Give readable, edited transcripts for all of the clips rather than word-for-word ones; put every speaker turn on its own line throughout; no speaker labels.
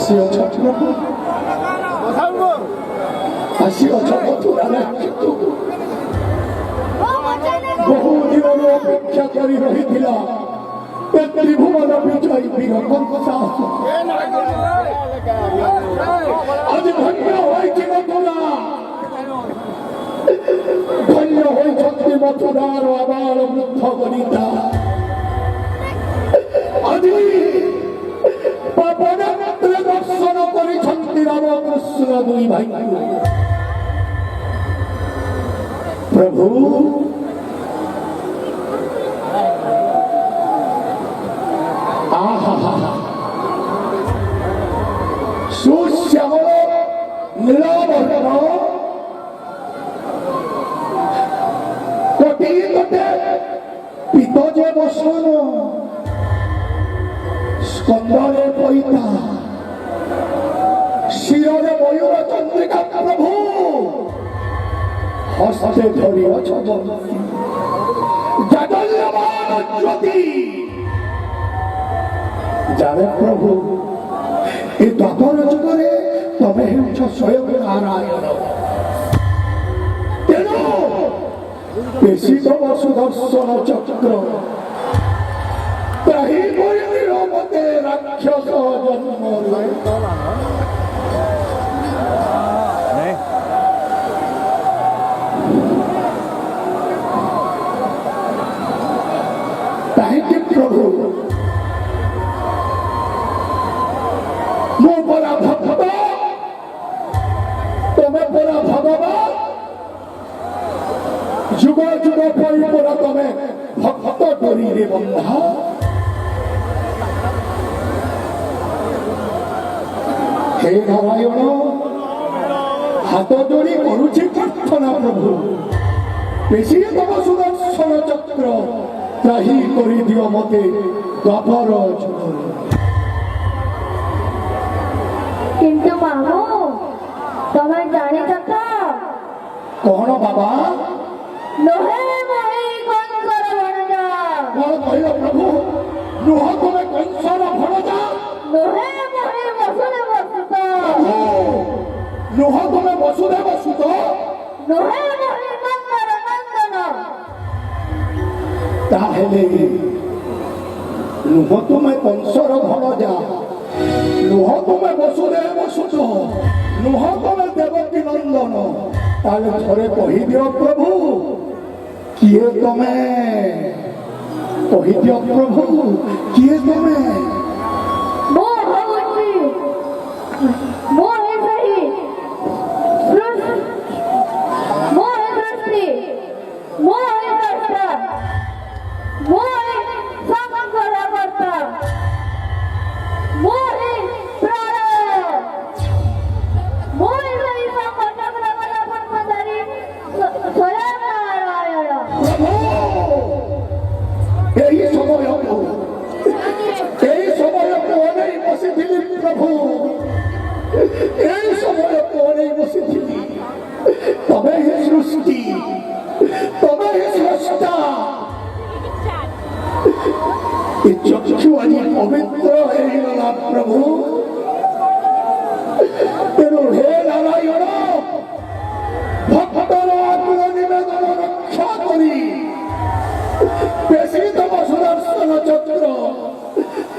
아시오 저주라고 아시오 저주라는 기도 বহুদিনর অপেক্ষাকারী রহিলা ব্যক্তি ভুবন বিজয় বীর কংসা আজ ধন্য হয়েছে মথুরা ধন্য হয়েছে মথুরার আবার বৃদ্ধ বনিতা আজি পাবন দর্শন করেছেন রামকৃষ্ণ দুই ভাই প্রভু সুশ্যামল নীলাবর্ণ কোটি কোটে পিতজে বসন স্কন্দরে পৈতা শিররে ময়ূর চন্দ্রিকা প্রভু হস্তে ধরিয়াছ জাগল্যমান জ্যোতি জানে প্রভু এই দ্বাপর যুগরে তবে হেউছ স্বয়ং নারায়ণ তেণু বেশি তম সুদর্শন চক্র ত্রাহি করিল মতে রাক্ষস জন্ম তাহিকে প্রভু ମୁଁ ପରା ଭକ୍ତ ତମେ ପରା ଭଗବାନ ଯୁଗ ଯୁଗ ପରି ପରା ତମେ ଭକ୍ତ ଡୋରିରେ ବନ୍ଧା ହେ ନାରାୟଣ ହାତ ଯୋଡ଼ି କରୁଛି ପ୍ରାର୍ଥନା ପ୍ରଭୁ ବେଶୀ ତମ ସୁଦର୍ଶନ ଚକ୍ର ତ୍ରାହି କରିଦିଅ ମତେ ଦ୍ୱାପର ଯୁଗରେ
কিন্তু মামু তোমার জানিছ তো
কহন বাবা
লোহে মহি কংসর ভণজা
কଣ କହିଲ ପ୍ରଭୁ ଲୁହ ତୁମେ କଂସର ଭଣଜା
লোহে মহি বসুদেব সুত
ଲୁହ ତୁମେ ବସୁଦେବ ସୁତ
লোহে মহি নন্দর নন্দন
ତାହେଲେ ଲୁହ ତୁମେ କଂସର ଭଣଜା ଲୁହ ତୁମେ ବସୁଦେବ ସୁତ ଲୁହ ତୁମେ ଦେବକୀ ନନ୍ଦନ ତାହେଲେ ଥରେ କହିଦିଅ ପ୍ରଭୁ କିଏ ତମେ କହିଦିଅ ପ୍ରଭୁ କିଏ ତମେ
মো হউছি মো হে সহি মো হে সৃষ্টি মো হে দ্রষ্টা মো হে সংকর কর্তা মো হে প্রাণ মো হে সহি সংকর চক্র পদ্মধারী স্বয়ং নারায়ণ
এই সময়କୁ ଅନେଇ ବସିଥିଲି ପ୍ରଭୁ এই সময়କୁ ଅନେଇ ବସିଥିଲି ତମେ ହିଁ ସୃଷ୍ଟି ତମେ ହିଁ ସ୍ରଷ୍ଟା ଏ ଚକ୍ଷୁ ଆଜି ପବିତ୍ର ହେଇଗଲା ପ୍ରଭୁ ତେଣୁ ହେ ନାରାୟଣ ଭକ୍ତର ଆକୁଳ ନିବେଦନ ରକ୍ଷା କରି বেশি তম সুদর্শন চক্র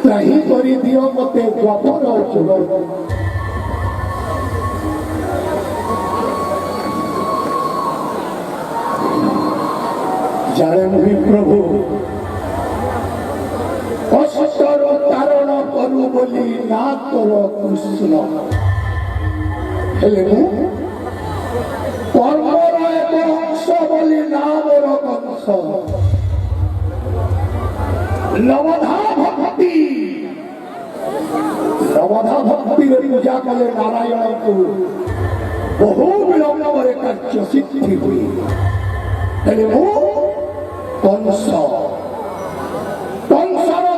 ত্রাহি করে দিও মতে দ্বাপর যুগ জানে মুহি প্রভু অসতর তারণ করু ନା ତୋର କୃଷ୍ଣ ହେଲେ ମୁଁ କର୍ମର ଏକ ଅଂଶ ବୋଲି ନା ମୋର କଂସ ନବଧା ଭକ୍ତିରେ ପୂଜା କଲେ ନାରାୟଣଙ୍କୁ ବହୁ ବିଳମ୍ବରେ କାର୍ଯ୍ୟ ସିଦ୍ଧି ହୁଏ ହେଲେ ମୁଁ କଂସର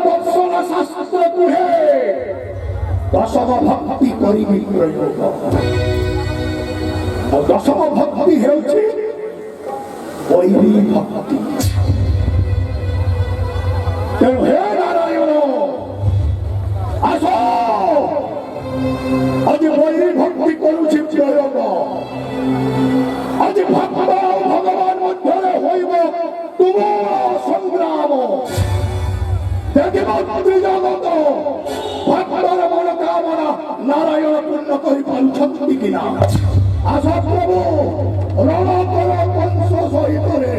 ଦର୍ଶନ ଶାସ୍ତ୍ର କୁହେ ଦଶମ ଭକ୍ତି କରିବି ପ୍ରୟୋଗ ଆଉ ଦଶମ ଭକ୍ତି ହେଉଛି ବୈରୀ ଭକ୍ତି ତେଣୁ ହେ ନାରାୟଣ ଆସ ଆଜି ବୈରୀ ଭକ୍ତି କରୁଛି ପ୍ରୟୋଗ ଆଜି ଭକ୍ତ ଆଉ ଭଗବାନ ମଧ୍ୟରେ ହୋଇବ ତୁମର ସଂଗ୍ରାମ ଦେଖିବ ତ୍ରିଜଗତ ଭକ୍ତର ମନୋକାମନା ନାରାୟଣ ପୂର୍ଣ୍ଣ କରିପାରୁଛନ୍ତି କି ନା ଆସ ପ୍ରଭୁ ରଣ କର କଂସ ସହିତରେ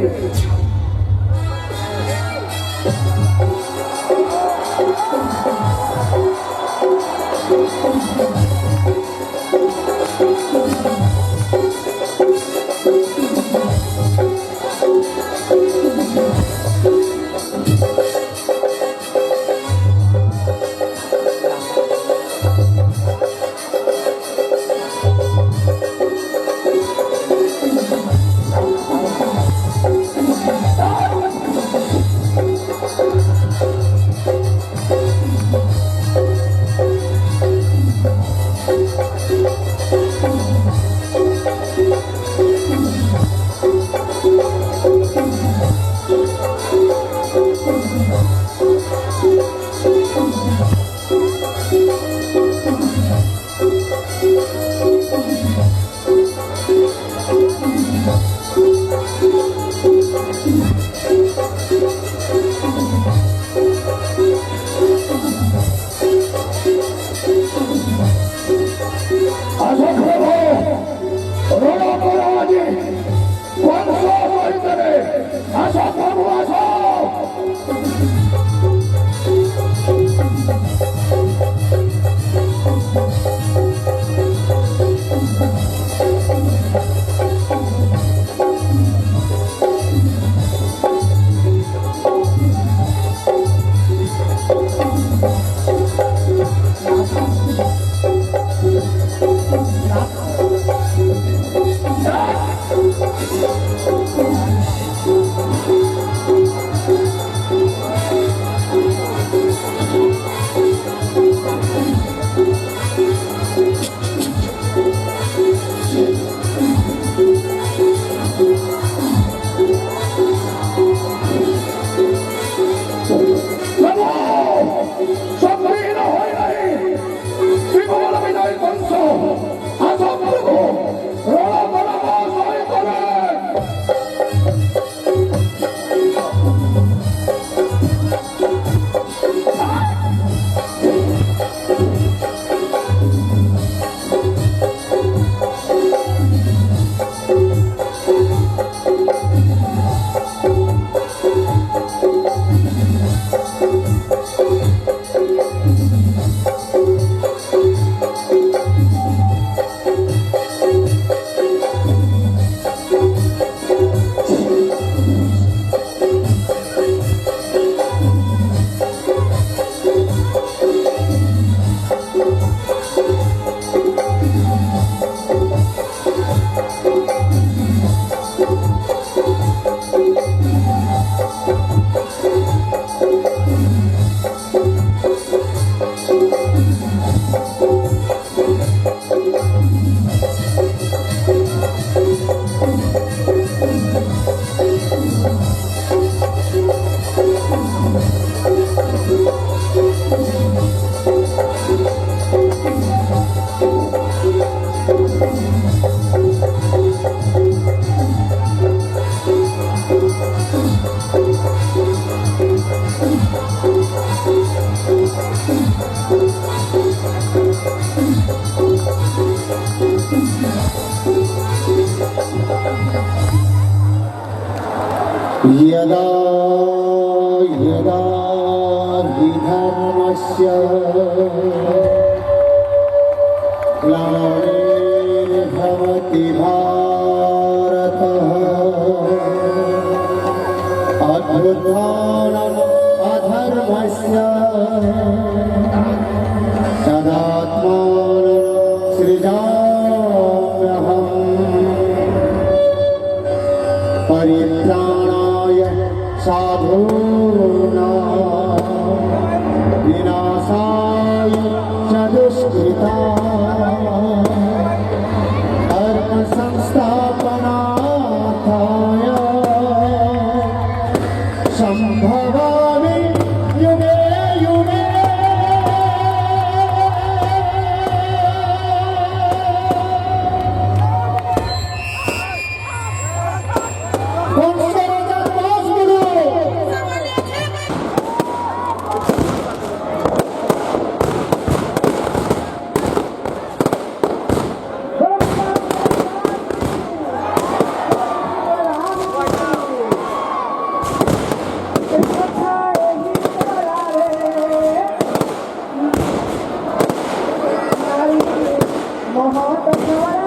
यदा यदा हि धर्मस्य धर्मस्य ग्लानिर्भवति भारत अभ्युत्थानम् अधर्मस्य तदात्मानं सृजाम्यहम् परित्राणाय साधूनां विनाशाय च दुष्कृतां धर्म संस्थापनार्थाय संभवामि युगे युगे।
महात्मा